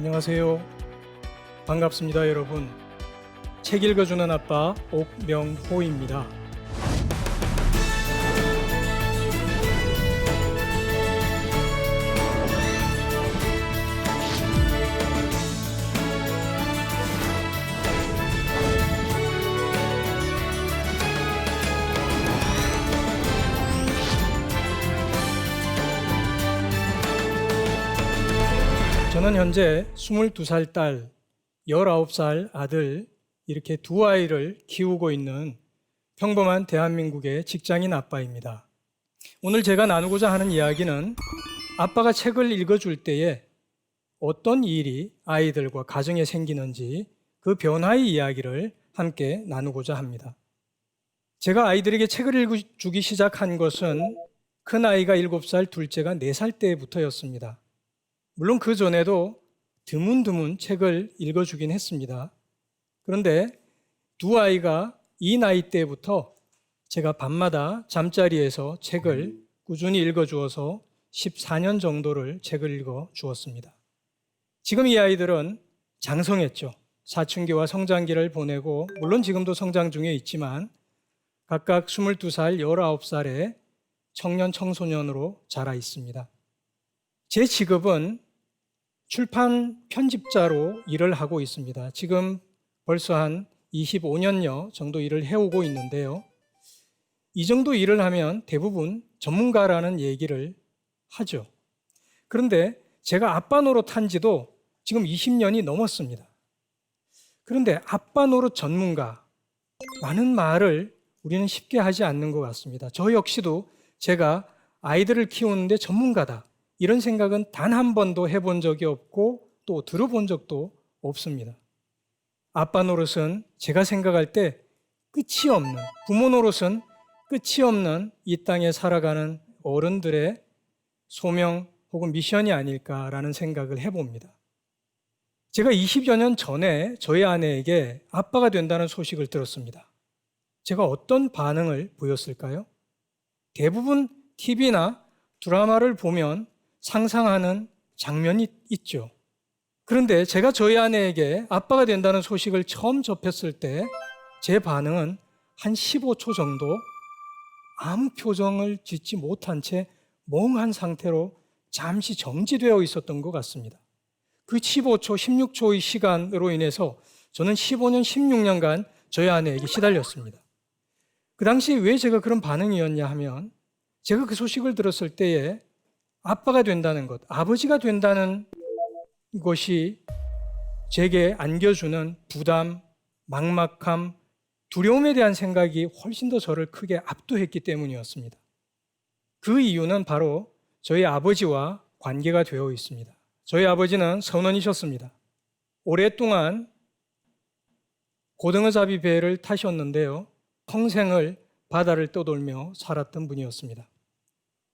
안녕하세요. 반갑습니다, 여러분. 책 읽어주는 아빠 옥명호입니다. 저는 현재 22살 딸, 19살 아들 이렇게 두 아이를 키우고 있는 평범한 대한민국의 직장인 아빠입니다. 오늘 제가 나누고자 하는 이야기는 아빠가 책을 읽어줄 때에 어떤 일이 아이들과 가정에 생기는지 그 변화의 이야기를 함께 나누고자 합니다. 제가 아이들에게 책을 읽어주기 시작한 것은 큰 아이가 7살, 둘째가 4살 때부터였습니다. 물론 그 전에도 드문드문 책을 읽어주긴 했습니다. 그런데 두 아이가 이 나이 때부터 제가 밤마다 잠자리에서 책을 꾸준히 읽어주어서 14년 정도를 책을 읽어주었습니다. 지금 이 아이들은 장성했죠. 사춘기와 성장기를 보내고 물론 지금도 성장 중에 있지만 각각 22살, 19살의 청년 청소년으로 자라 있습니다. 제 직업은 출판 편집자로 일을 하고 있습니다. 지금 벌써 한 25년여 정도 일을 해오고 있는데요. 이 정도 일을 하면 대부분 전문가라는 얘기를 하죠. 그런데 제가 아빠 노릇한 지도 지금 20년이 넘었습니다. 그런데 아빠 노릇 전문가라는 말을 우리는 쉽게 하지 않는 것 같습니다. 저 역시도 제가 아이들을 키우는데 전문가다. 이런 생각은 단 한 번도 해본 적이 없고 또 들어본 적도 없습니다. 아빠 노릇은 제가 생각할 때 끝이 없는, 부모 노릇은 끝이 없는 이 땅에 살아가는 어른들의 소명 혹은 미션이 아닐까라는 생각을 해봅니다. 제가 20여 년 전에 저희 아내에게 아빠가 된다는 소식을 들었습니다. 제가 어떤 반응을 보였을까요? 대부분 TV나 드라마를 보면 상상하는 장면이 있죠. 그런데 제가 저희 아내에게 아빠가 된다는 소식을 처음 접했을 때 제 반응은 한 15초 정도 아무 표정을 짓지 못한 채 멍한 상태로 잠시 정지되어 있었던 것 같습니다. 그 15초, 16초의 시간으로 인해서 저는 15년, 16년간 저희 아내에게 시달렸습니다. 그 당시 왜 제가 그런 반응이었냐 하면 제가 그 소식을 들었을 때에 아빠가 된다는 것, 아버지가 된다는 것이 제게 안겨주는 부담, 막막함, 두려움에 대한 생각이 훨씬 더 저를 크게 압도했기 때문이었습니다. 그 이유는 바로 저희 아버지와 관계가 되어 있습니다. 저희 아버지는 선원이셨습니다. 오랫동안 고등어잡이 배를 타셨는데요. 평생을 바다를 떠돌며 살았던 분이었습니다.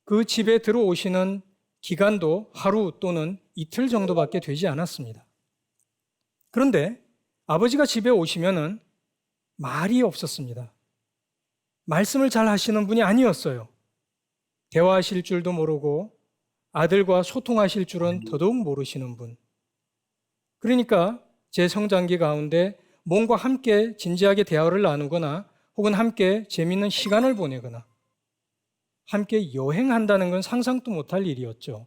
그 집에 들어오시는 기간도 하루 또는 이틀 정도밖에 되지 않았습니다. 그런데 아버지가 집에 오시면은 말이 없었습니다. 말씀을 잘 하시는 분이 아니었어요. 대화하실 줄도 모르고 아들과 소통하실 줄은 더더욱 모르시는 분. 그러니까 제 성장기 가운데 몸과 함께 진지하게 대화를 나누거나 혹은 함께 재미있는 시간을 보내거나 함께 여행한다는 건 상상도 못할 일이었죠.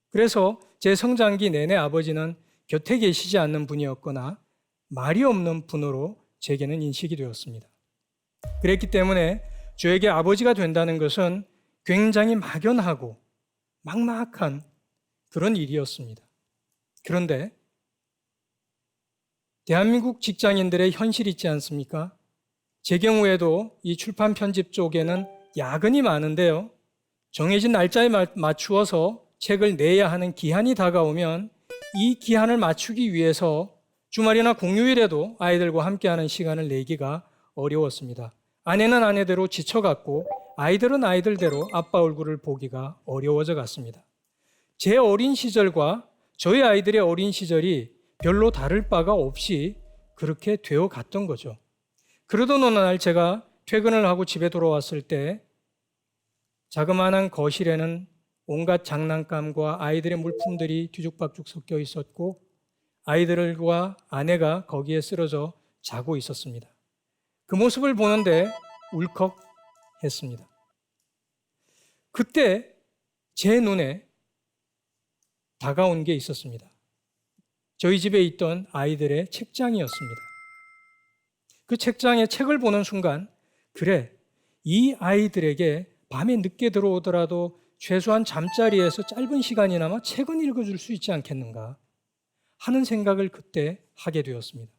그래서 제 성장기 내내 아버지는 곁에 계시지 않는 분이었거나 말이 없는 분으로 제게는 인식이 되었습니다. 그랬기 때문에 저에게 아버지가 된다는 것은 굉장히 막연하고 막막한 그런 일이었습니다. 그런데 대한민국 직장인들의 현실이 있지 않습니까? 제 경우에도 이 출판 편집 쪽에는 야근이 많은데요. 정해진 날짜에 맞추어서 책을 내야 하는 기한이 다가오면 이 기한을 맞추기 위해서 주말이나 공휴일에도 아이들과 함께하는 시간을 내기가 어려웠습니다. 아내는 아내대로 지쳐갔고 아이들은 아이들대로 아빠 얼굴을 보기가 어려워져 갔습니다. 제 어린 시절과 저희 아이들의 어린 시절이 별로 다를 바가 없이 그렇게 되어 갔던 거죠. 그러던 어느 날 제가 퇴근을 하고 집에 돌아왔을 때 자그마한 거실에는 온갖 장난감과 아이들의 물품들이 뒤죽박죽 섞여 있었고 아이들과 아내가 거기에 쓰러져 자고 있었습니다. 그 모습을 보는데 울컥했습니다. 그때 제 눈에 다가온 게 있었습니다. 저희 집에 있던 아이들의 책장이었습니다. 그 책장에 책을 보는 순간, 그래, 이 아이들에게 밤에 늦게 들어오더라도 최소한 잠자리에서 짧은 시간이나마 책은 읽어줄 수 있지 않겠는가 하는 생각을 그때 하게 되었습니다.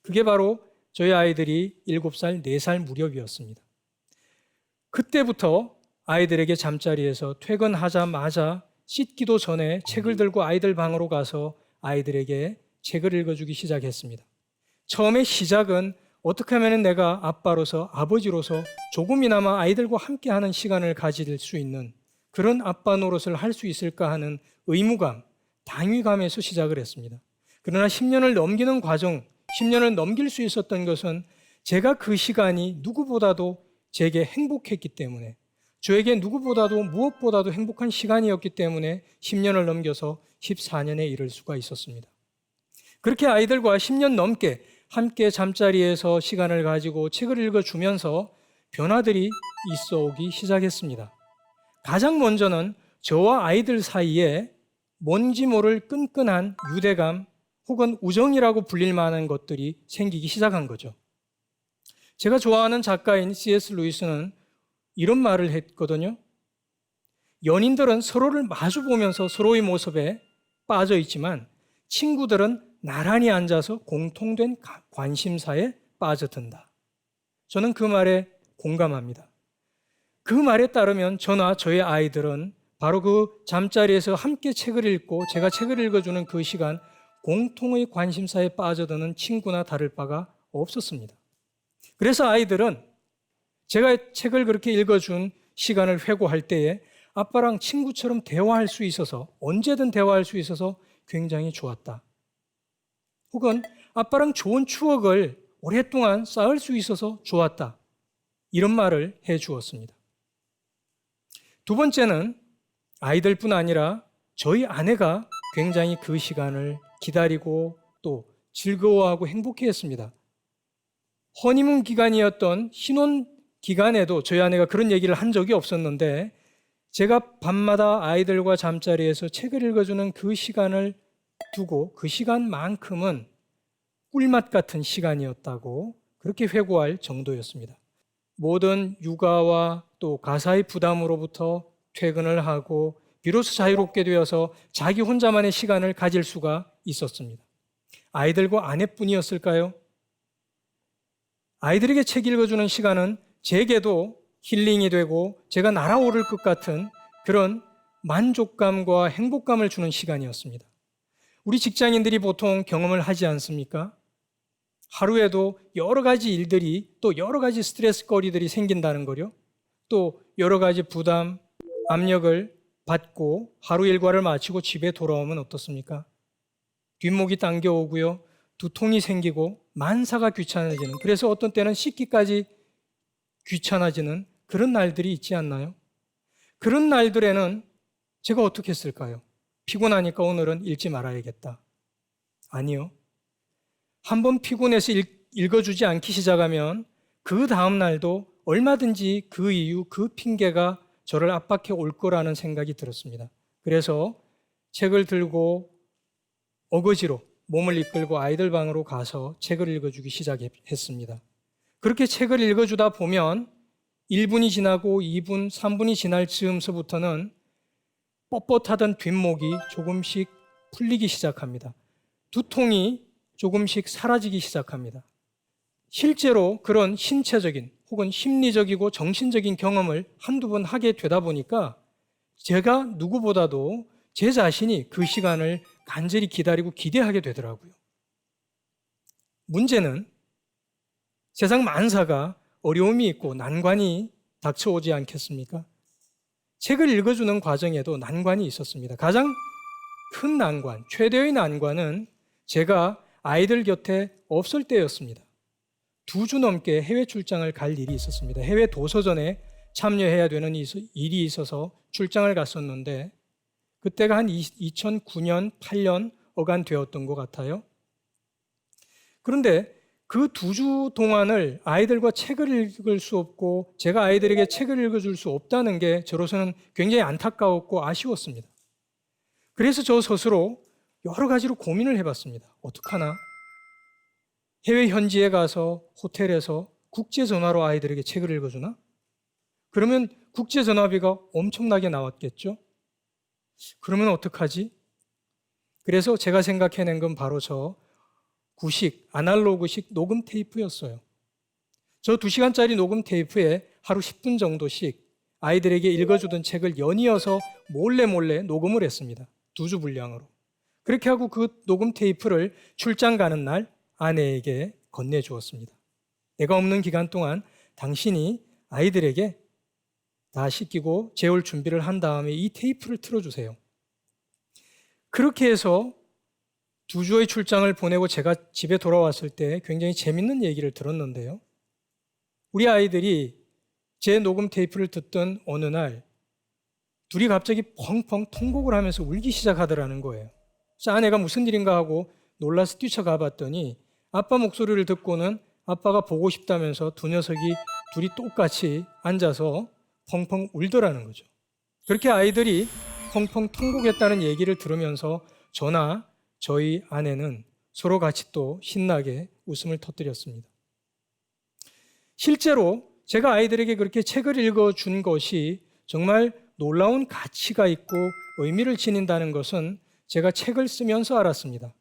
그게 바로 저희 아이들이 7살, 4살 무렵이었습니다. 그때부터 아이들에게 잠자리에서 퇴근하자마자 씻기도 전에 책을 들고 아이들 방으로 가서 아이들에게 책을 읽어주기 시작했습니다. 처음에 시작은 어떻게 하면 내가 아빠로서, 아버지로서 조금이나마 아이들과 함께하는 시간을 가질 수 있는 그런 아빠 노릇을 할 수 있을까 하는 의무감, 당위감에서 시작을 했습니다. 그러나 10년을 넘기는 과정, 10년을 넘길 수 있었던 것은 제가 그 시간이 누구보다도 제게 행복했기 때문에, 저에게 누구보다도 무엇보다도 행복한 시간이었기 때문에 10년을 넘겨서 14년에 이를 수가 있었습니다. 그렇게 아이들과 10년 넘게 함께 잠자리에서 시간을 가지고 책을 읽어주면서 변화들이 있어 오기 시작했습니다. 가장 먼저는 저와 아이들 사이에 뭔지 모를 끈끈한 유대감 혹은 우정이라고 불릴 만한 것들이 생기기 시작한 거죠. 제가 좋아하는 작가인 C.S. 루이스는 이런 말을 했거든요. 연인들은 서로를 마주보면서 서로의 모습에 빠져 있지만 친구들은 나란히 앉아서 공통된 관심사에 빠져든다. 저는 그 말에 공감합니다. 그 말에 따르면 저나 저의 아이들은 바로 그 잠자리에서 함께 책을 읽고 제가 책을 읽어주는 그 시간 공통의 관심사에 빠져드는 친구나 다를 바가 없었습니다. 그래서 아이들은 제가 책을 그렇게 읽어준 시간을 회고할 때에 아빠랑 친구처럼 대화할 수 있어서, 언제든 대화할 수 있어서 굉장히 좋았다. 혹은 아빠랑 좋은 추억을 오랫동안 쌓을 수 있어서 좋았다. 이런 말을 해 주었습니다. 두 번째는 아이들뿐 아니라 저희 아내가 굉장히 그 시간을 기다리고 또 즐거워하고 행복해했습니다. 허니문 기간이었던 신혼 기간에도 저희 아내가 그런 얘기를 한 적이 없었는데, 제가 밤마다 아이들과 잠자리에서 책을 읽어주는 그 시간을 두고 그 시간만큼은 꿀맛 같은 시간이었다고 그렇게 회고할 정도였습니다. 모든 육아와 또 가사의 부담으로부터 퇴근을 하고 비로소 자유롭게 되어서 자기 혼자만의 시간을 가질 수가 있었습니다. 아이들과 아내뿐이었을까요? 아이들에게 책 읽어주는 시간은 제게도 힐링이 되고 제가 날아오를 것 같은 그런 만족감과 행복감을 주는 시간이었습니다. 우리 직장인들이 보통 경험을 하지 않습니까? 하루에도 여러 가지 일들이, 또 여러 가지 스트레스거리들이 생긴다는 거요. 또 여러 가지 부담, 압력을 받고 하루 일과를 마치고 집에 돌아오면 어떻습니까? 뒷목이 당겨오고요, 두통이 생기고 만사가 귀찮아지는, 그래서 어떤 때는 씻기까지 귀찮아지는 그런 날들이 있지 않나요? 그런 날들에는 제가 어떻게 했을까요? 피곤하니까 오늘은 읽지 말아야겠다. 아니요. 한번 피곤해서 읽어주지 않기 시작하면 그 다음 날도 얼마든지 그 이유, 그 핑계가 저를 압박해 올 거라는 생각이 들었습니다. 그래서 책을 들고 어거지로 몸을 이끌고 아이들 방으로 가서 책을 읽어주기 시작했습니다. 그렇게 책을 읽어주다 보면 1분이 지나고 2분, 3분이 지날 즈음서부터는 뻣뻣하던 뒷목이 조금씩 풀리기 시작합니다. 두통이 조금씩 사라지기 시작합니다. 실제로 그런 신체적인 혹은 심리적이고 정신적인 경험을 한두 번 하게 되다 보니까 제가 누구보다도 제 자신이 그 시간을 간절히 기다리고 기대하게 되더라고요. 문제는 세상 만사가 어려움이 있고 난관이 닥쳐오지 않겠습니까? 책을 읽어주는 과정에도 난관이 있었습니다. 가장 큰 난관, 최대의 난관은 제가 아이들 곁에 없을 때였습니다. 2주 넘게 해외 출장을 갈 일이 있었습니다. 해외 도서전에 참여해야 되는 일이 있어서 출장을 갔었는데, 그때가 한 2009년, 8년 어간되었던 것 같아요. 그런데 그 2주 동안을 아이들과 책을 읽을 수 없고 제가 아이들에게 책을 읽어줄 수 없다는 게 저로서는 굉장히 안타까웠고 아쉬웠습니다. 그래서 저 스스로 여러 가지로 고민을 해봤습니다. 어떡하나? 해외 현지에 가서 호텔에서 국제전화로 아이들에게 책을 읽어주나? 그러면 국제전화비가 엄청나게 나왔겠죠? 그러면 어떡하지? 그래서 제가 생각해낸 건 바로 저 구식, 아날로그식 녹음 테이프였어요. 저 2시간짜리 녹음 테이프에 하루 10분 정도씩 아이들에게 읽어주던 책을 연이어서 몰래 녹음을 했습니다. 2주 분량으로. 그렇게 하고 그 녹음 테이프를 출장 가는 날 아내에게 건네주었습니다. 내가 없는 기간 동안 당신이 아이들에게 다 씻기고 재울 준비를 한 다음에 이 테이프를 틀어주세요. 그렇게 해서 2주의 출장을 보내고 제가 집에 돌아왔을 때 굉장히 재밌는 얘기를 들었는데요. 우리 아이들이 제 녹음 테이프를 듣던 어느 날 둘이 갑자기 펑펑 통곡을 하면서 울기 시작하더라는 거예요. 그래서 아내가 무슨 일인가 하고 놀라서 뛰쳐가 봤더니 아빠 목소리를 듣고는 아빠가 보고 싶다면서 두 녀석이 둘이 똑같이 앉아서 펑펑 울더라는 거죠. 그렇게 아이들이 펑펑 통곡했다는 얘기를 들으면서 저나 저희 아내는 서로 같이 또 신나게 웃음을 터뜨렸습니다. 실제로 제가 아이들에게 그렇게 책을 읽어준 것이 정말 놀라운 가치가 있고 의미를 지닌다는 것은 제가 책을 쓰면서 알았습니다.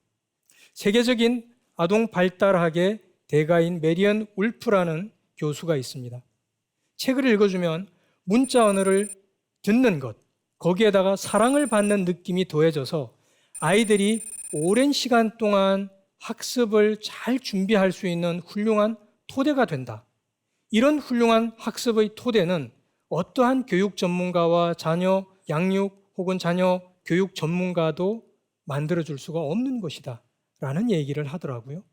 세계적인 아동 발달학의 대가인 메리언 울프라는 교수가 있습니다. 책을 읽어주면 문자 언어를 듣는 것, 거기에다가 사랑을 받는 느낌이 더해져서 아이들이 오랜 시간 동안 학습을 잘 준비할 수 있는 훌륭한 토대가 된다. 이런 훌륭한 학습의 토대는 어떠한 교육 전문가와 자녀 양육 혹은 자녀 교육 전문가도 만들어줄 수가 없는 것이다 라는 얘기를 하더라고요.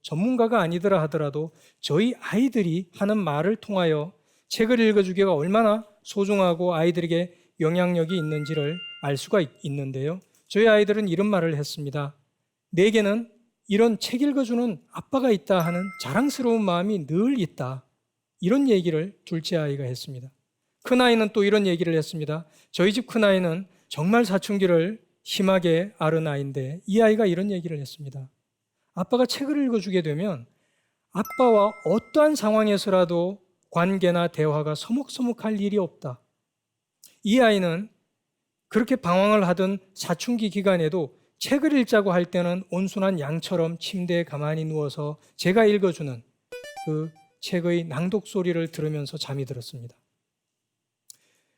전문가가 아니더라 하더라도 저희 아이들이 하는 말을 통하여 책을 읽어주기가 얼마나 소중하고 아이들에게 영향력이 있는지를 알 수가 있는데요. 저희 아이들은 이런 말을 했습니다. 내게는 이런 책 읽어주는 아빠가 있다 하는 자랑스러운 마음이 늘 있다. 이런 얘기를 둘째 아이가 했습니다. 큰아이는 또 이런 얘기를 했습니다. 저희 집 큰아이는 정말 사춘기를 심하게 앓은 아이인데 이 아이가 이런 얘기를 했습니다. 아빠가 책을 읽어주게 되면 아빠와 어떠한 상황에서라도 관계나 대화가 서먹서먹할 일이 없다. 이 아이는 그렇게 방황을 하던 사춘기 기간에도 책을 읽자고 할 때는 온순한 양처럼 침대에 가만히 누워서 제가 읽어주는 그 책의 낭독 소리를 들으면서 잠이 들었습니다.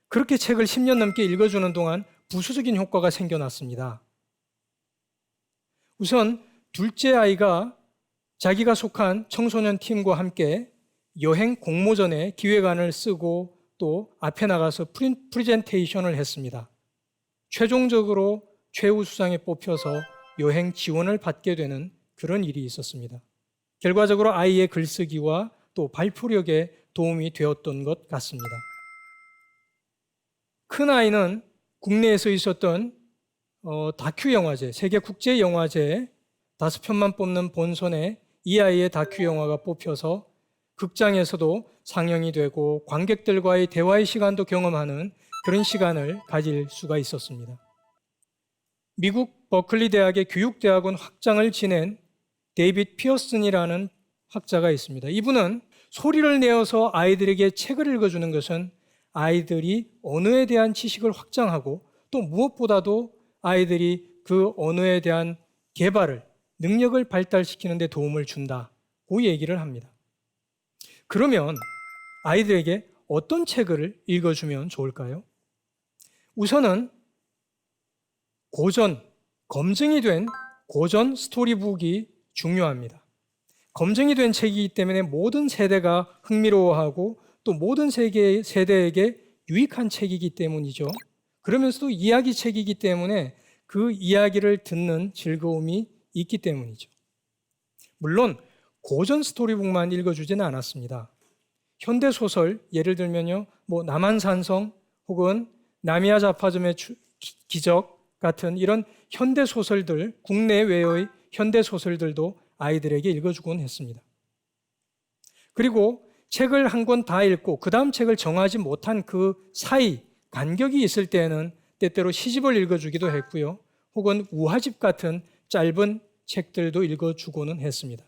그렇게 책을 10년 넘게 읽어주는 동안 부수적인 효과가 생겨났습니다. 우선 둘째 아이가 자기가 속한 청소년 팀과 함께 여행 공모전에 기획안을 쓰고 또 앞에 나가서 프레젠테이션을 했습니다. 최종적으로 최우수상에 뽑혀서 여행 지원을 받게 되는 그런 일이 있었습니다. 결과적으로 아이의 글쓰기와 또 발표력에 도움이 되었던 것 같습니다. 큰아이는 국내에서 있었던 다큐 영화제, 세계 국제 영화제 5편만 뽑는 본선에 이 아이의 다큐 영화가 뽑혀서 극장에서도 상영이 되고 관객들과의 대화의 시간도 경험하는 그런 시간을 가질 수가 있었습니다. 미국 버클리 대학의 교육대학원 학장을 지낸 데이빗 피어슨이라는 학자가 있습니다. 이분은 소리를 내어서 아이들에게 책을 읽어주는 것은 아이들이 언어에 대한 지식을 확장하고 또 무엇보다도 아이들이 그 언어에 대한 개발을, 능력을 발달시키는 데 도움을 준다고 얘기를 합니다. 그러면 아이들에게 어떤 책을 읽어주면 좋을까요? 우선은 검증이 된 고전 스토리북이 중요합니다. 검증이 된 책이기 때문에 모든 세대가 흥미로워하고 또 모든 세대에게 유익한 책이기 때문이죠. 그러면서도 이야기 책이기 때문에 그 이야기를 듣는 즐거움이 있기 때문이죠. 물론 고전 스토리북만 읽어주지는 않았습니다. 현대소설, 예를 들면요, 남한산성 혹은 나미야 자파점의 기적, 같은 이런 현대 소설들, 국내외의 현대 소설들도 아이들에게 읽어주곤 했습니다. 그리고 책을 한 권 다 읽고 그 다음 책을 정하지 못한 그 사이 간격이 있을 때에는 때때로 시집을 읽어주기도 했고요. 혹은 우화집 같은 짧은 책들도 읽어주고는 했습니다.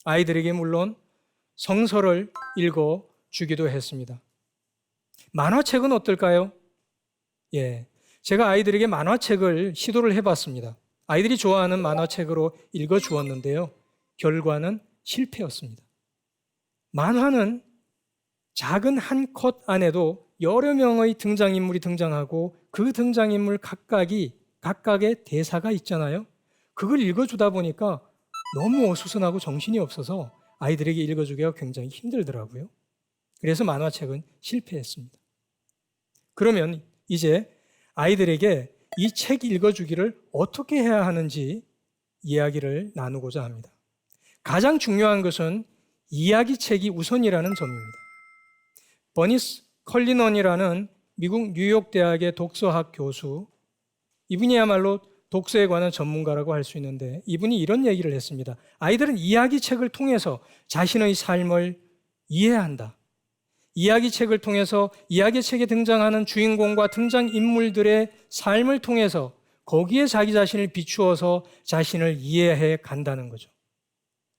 아이들에게 물론 성서를 읽어주기도 했습니다. 만화책은 어떨까요? 예, 제가 아이들에게 만화책을 시도를 해봤습니다. 아이들이 좋아하는 만화책으로 읽어주었는데요. 결과는 실패였습니다. 만화는 작은 한 컷 안에도 여러 명의 등장인물이 등장하고 그 등장인물 각각의 대사가 있잖아요. 그걸 읽어주다 보니까 너무 어수선하고 정신이 없어서 아이들에게 읽어주기가 굉장히 힘들더라고요. 그래서 만화책은 실패했습니다. 그러면 이제 아이들에게 이 책 읽어주기를 어떻게 해야 하는지 이야기를 나누고자 합니다. 가장 중요한 것은 이야기책이 우선이라는 점입니다. 버니스 컬리넌이라는 미국 뉴욕 대학의 독서학 교수, 이분이야말로 독서에 관한 전문가라고 할 수 있는데 이분이 이런 얘기를 했습니다. 아이들은 이야기책을 통해서 자신의 삶을 이해한다. 이야기책을 통해서 이야기책에 등장하는 주인공과 등장인물들의 삶을 통해서 거기에 자기 자신을 비추어서 자신을 이해해 간다는 거죠.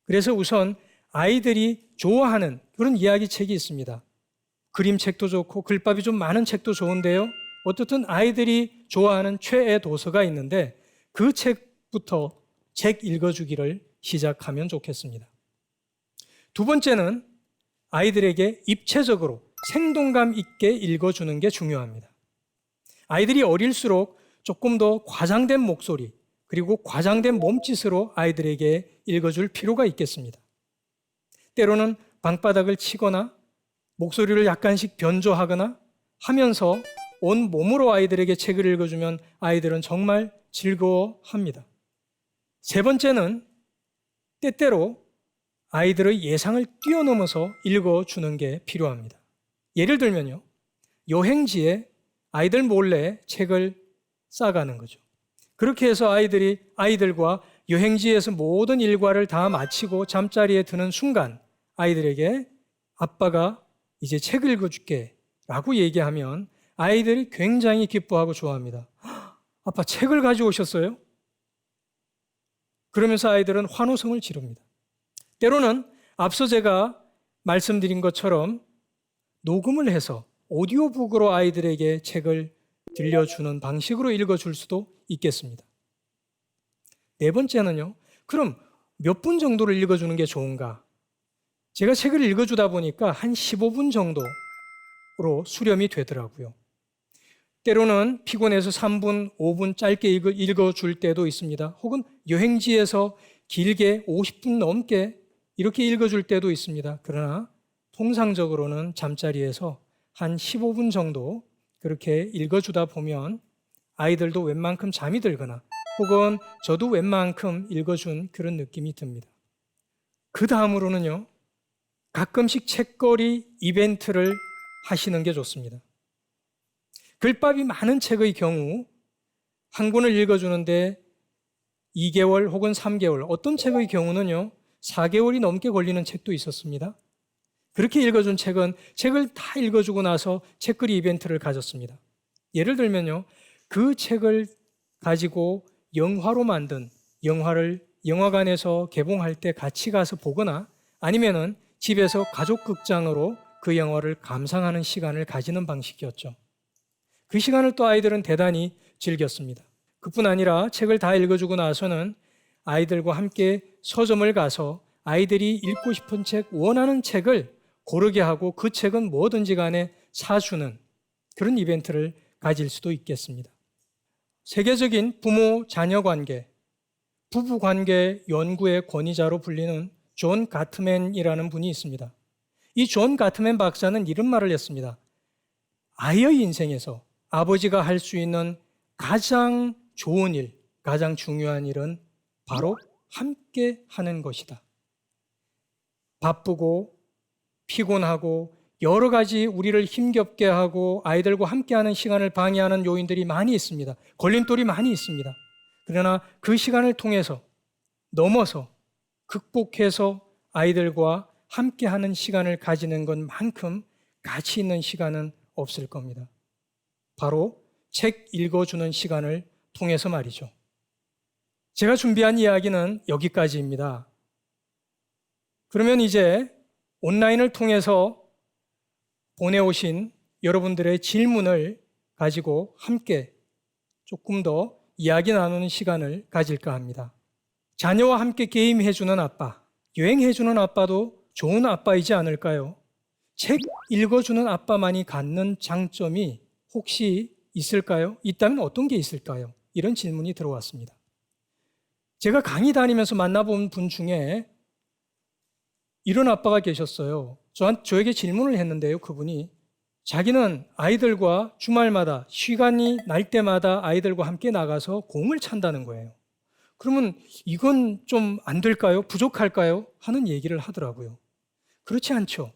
그래서 우선 아이들이 좋아하는 그런 이야기책이 있습니다. 그림책도 좋고 글밥이 좀 많은 책도 좋은데요. 어떻든 아이들이 좋아하는 최애 도서가 있는데 그 책부터 책 읽어주기를 시작하면 좋겠습니다. 두 번째는 아이들에게 입체적으로 생동감 있게 읽어주는 게 중요합니다. 아이들이 어릴수록 조금 더 과장된 목소리 그리고 과장된 몸짓으로 아이들에게 읽어줄 필요가 있겠습니다. 때로는 방바닥을 치거나 목소리를 약간씩 변조하거나 하면서 온 몸으로 아이들에게 책을 읽어주면 아이들은 정말 즐거워합니다. 세 번째는 때때로 아이들의 예상을 뛰어넘어서 읽어주는 게 필요합니다. 예를 들면요, 여행지에 아이들 몰래 책을 싸가는 거죠. 그렇게 해서 아이들과 여행지에서 모든 일과를 다 마치고 잠자리에 드는 순간 아이들에게 아빠가 이제 책 읽어줄게 라고 얘기하면 아이들이 굉장히 기뻐하고 좋아합니다. 아빠 책을 가져오셨어요? 그러면서 아이들은 환호성을 지릅니다. 때로는 앞서 제가 말씀드린 것처럼 녹음을 해서 오디오북으로 아이들에게 책을 들려주는 방식으로 읽어줄 수도 있겠습니다. 네 번째는요, 그럼 몇 분 정도를 읽어주는 게 좋은가? 제가 책을 읽어주다 보니까 한 15분 정도로 수렴이 되더라고요. 때로는 피곤해서 3분, 5분 짧게 읽어줄 때도 있습니다. 혹은 여행지에서 길게 50분 넘게 이렇게 읽어줄 때도 있습니다. 그러나 통상적으로는 잠자리에서 한 15분 정도 그렇게 읽어주다 보면 아이들도 웬만큼 잠이 들거나 혹은 저도 웬만큼 읽어준 그런 느낌이 듭니다. 그 다음으로는요, 가끔씩 책거리 이벤트를 하시는 게 좋습니다. 글밥이 많은 책의 경우 한 권을 읽어주는데 2개월 혹은 3개월, 어떤 책의 경우는요 4개월이 넘게 걸리는 책도 있었습니다. 그렇게 읽어준 책은 책을 다 읽어주고 나서 책거리 이벤트를 가졌습니다. 예를 들면요, 그 책을 가지고 영화로 만든 영화를 영화관에서 개봉할 때 같이 가서 보거나 아니면은 집에서 가족극장으로 그 영화를 감상하는 시간을 가지는 방식이었죠. 그 시간을 또 아이들은 대단히 즐겼습니다. 그뿐 아니라 책을 다 읽어주고 나서는 아이들과 함께 서점을 가서 아이들이 읽고 싶은 책, 원하는 책을 고르게 하고 그 책은 뭐든지 간에 사주는 그런 이벤트를 가질 수도 있겠습니다. 세계적인 부모-자녀 관계, 부부 관계 연구의 권위자로 불리는 존 가트맨이라는 분이 있습니다. 이 존 가트맨 박사는 이런 말을 했습니다. 아이의 인생에서 아버지가 할 수 있는 가장 좋은 일, 가장 중요한 일은 바로 함께 하는 것이다. 바쁘고 피곤하고 여러 가지 우리를 힘겹게 하고 아이들과 함께하는 시간을 방해하는 요인들이 많이 있습니다. 걸림돌이 많이 있습니다. 그러나 그 시간을 통해서 넘어서 극복해서 아이들과 함께하는 시간을 가지는 것만큼 가치 있는 시간은 없을 겁니다. 바로 책 읽어주는 시간을 통해서 말이죠. 제가 준비한 이야기는 여기까지입니다. 그러면 이제 온라인을 통해서 보내오신 여러분들의 질문을 가지고 함께 조금 더 이야기 나누는 시간을 가질까 합니다. 자녀와 함께 게임해주는 아빠, 여행해주는 아빠도 좋은 아빠이지 않을까요? 책 읽어주는 아빠만이 갖는 장점이 혹시 있을까요? 있다면 어떤 게 있을까요? 이런 질문이 들어왔습니다. 제가 강의 다니면서 만나본 분 중에 이런 아빠가 계셨어요. 저에게 질문을 했는데요. 그분이 자기는 아이들과 주말마다 시간이 날 때마다 아이들과 함께 나가서 공을 찬다는 거예요. 그러면 이건 좀 안 될까요? 부족할까요? 하는 얘기를 하더라고요. 그렇지 않죠.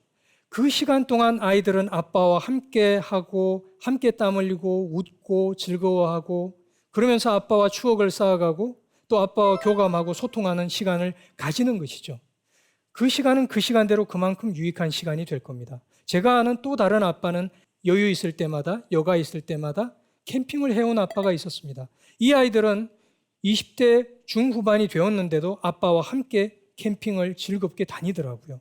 그 시간 동안 아이들은 아빠와 함께 하고 함께 땀 흘리고 웃고 즐거워하고 그러면서 아빠와 추억을 쌓아가고 또 아빠와 교감하고 소통하는 시간을 가지는 것이죠. 그 시간은 그 시간대로 그만큼 유익한 시간이 될 겁니다. 제가 아는 또 다른 아빠는 여유 있을 때마다, 여가 있을 때마다 캠핑을 해온 아빠가 있었습니다. 이 아이들은 20대 중후반이 되었는데도 아빠와 함께 캠핑을 즐겁게 다니더라고요.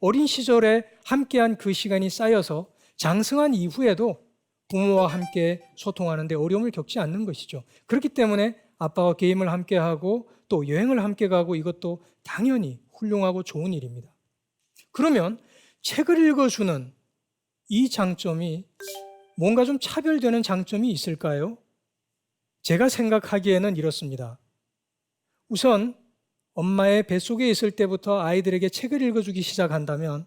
어린 시절에 함께한 그 시간이 쌓여서 장성한 이후에도 부모와 함께 소통하는 데 어려움을 겪지 않는 것이죠. 그렇기 때문에 아빠와 게임을 함께 하고 또 여행을 함께 가고 이것도 당연히 훌륭하고 좋은 일입니다. 그러면 책을 읽어주는 이 장점이 뭔가 좀 차별되는 장점이 있을까요? 제가 생각하기에는 이렇습니다. 우선 엄마의 뱃속에 있을 때부터 아이들에게 책을 읽어주기 시작한다면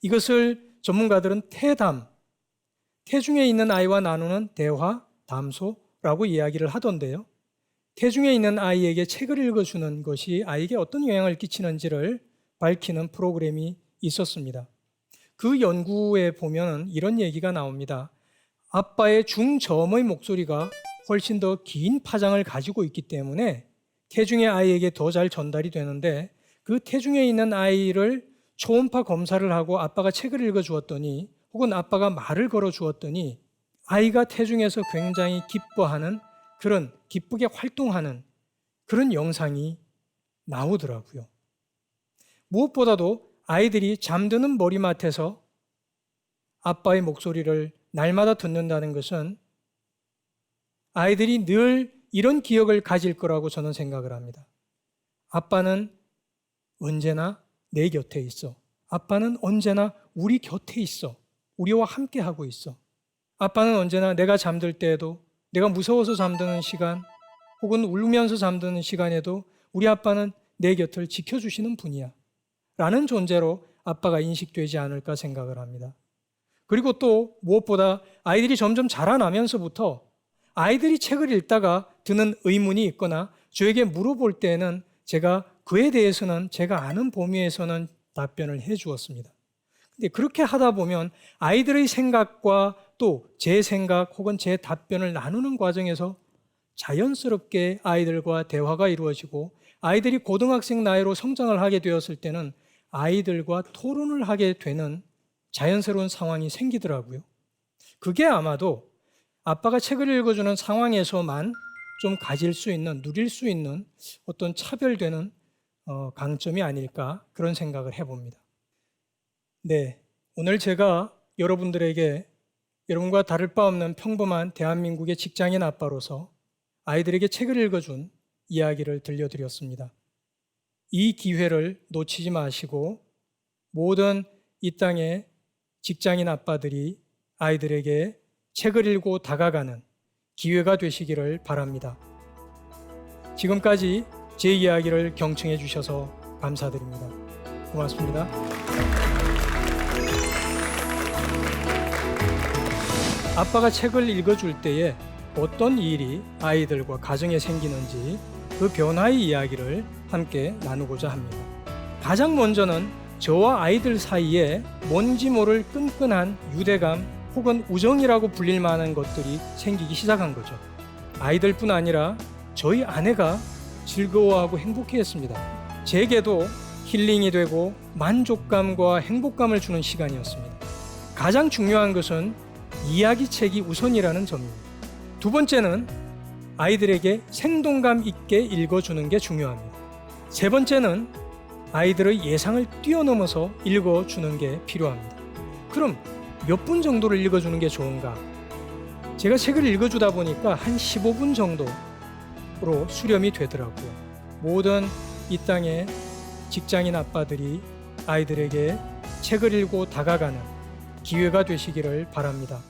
이것을 전문가들은 태담, 태중에 있는 아이와 나누는 대화, 담소라고 이야기를 하던데요. 태중에 있는 아이에게 책을 읽어주는 것이 아이에게 어떤 영향을 끼치는지를 밝히는 프로그램이 있었습니다. 그 연구에 보면 이런 얘기가 나옵니다. 아빠의 중저음의 목소리가 훨씬 더 긴 파장을 가지고 있기 때문에 태중의 아이에게 더 잘 전달이 되는데 그 태중에 있는 아이를 초음파 검사를 하고 아빠가 책을 읽어주었더니 혹은 아빠가 말을 걸어주었더니 아이가 태중에서 굉장히 기뻐하는 그런 기쁘게 활동하는 그런 영상이 나오더라고요. 무엇보다도 아이들이 잠드는 머리맡에서 아빠의 목소리를 날마다 듣는다는 것은 아이들이 늘 이런 기억을 가질 거라고 저는 생각을 합니다. 아빠는 언제나 내 곁에 있어. 아빠는 언제나 우리 곁에 있어. 우리와 함께 하고 있어. 아빠는 언제나 내가 잠들 때에도 내가 무서워서 잠드는 시간 혹은 울면서 잠드는 시간에도 우리 아빠는 내 곁을 지켜주시는 분이야 라는 존재로 아빠가 인식되지 않을까 생각을 합니다. 그리고 또 무엇보다 아이들이 점점 자라나면서부터 아이들이 책을 읽다가 드는 의문이 있거나 저에게 물어볼 때에는 제가 그에 대해서는 제가 아는 범위에서는 답변을 해 주었습니다. 근데 그렇게 하다 보면 아이들의 생각과 또 제 생각 혹은 제 답변을 나누는 과정에서 자연스럽게 아이들과 대화가 이루어지고 아이들이 고등학생 나이로 성장을 하게 되었을 때는 아이들과 토론을 하게 되는 자연스러운 상황이 생기더라고요. 그게 아마도 아빠가 책을 읽어주는 상황에서만 좀 가질 수 있는, 누릴 수 있는 어떤 차별되는 강점이 아닐까 그런 생각을 해봅니다. 네, 오늘 제가 여러분들에게 여러분과 다를 바 없는 평범한 대한민국의 직장인 아빠로서 아이들에게 책을 읽어준 이야기를 들려드렸습니다. 이 기회를 놓치지 마시고 모든 이 땅의 직장인 아빠들이 아이들에게 책을 읽고 다가가는 기회가 되시기를 바랍니다. 지금까지 제 이야기를 경청해 주셔서 감사드립니다. 고맙습니다. 아빠가 책을 읽어줄 때에 어떤 일이 아이들과 가정에 생기는지 그 변화의 이야기를 함께 나누고자 합니다. 가장 먼저는 저와 아이들 사이에 뭔지 모를 끈끈한 유대감 혹은 우정이라고 불릴 만한 것들이 생기기 시작한 거죠. 아이들뿐 아니라 저희 아내가 즐거워하고 행복해했습니다. 제게도 힐링이 되고 만족감과 행복감을 주는 시간이었습니다. 가장 중요한 것은 이야기책이 우선이라는 점입니다. 두 번째는 아이들에게 생동감 있게 읽어주는 게 중요합니다. 세 번째는 아이들의 예상을 뛰어넘어서 읽어주는 게 필요합니다. 그럼 몇 분 정도를 읽어주는 게 좋은가? 제가 책을 읽어주다 보니까 한 15분 정도로 수렴이 되더라고요. 모든 이 땅의 직장인 아빠들이 아이들에게 책을 읽고 다가가는 기회가 되시기를 바랍니다.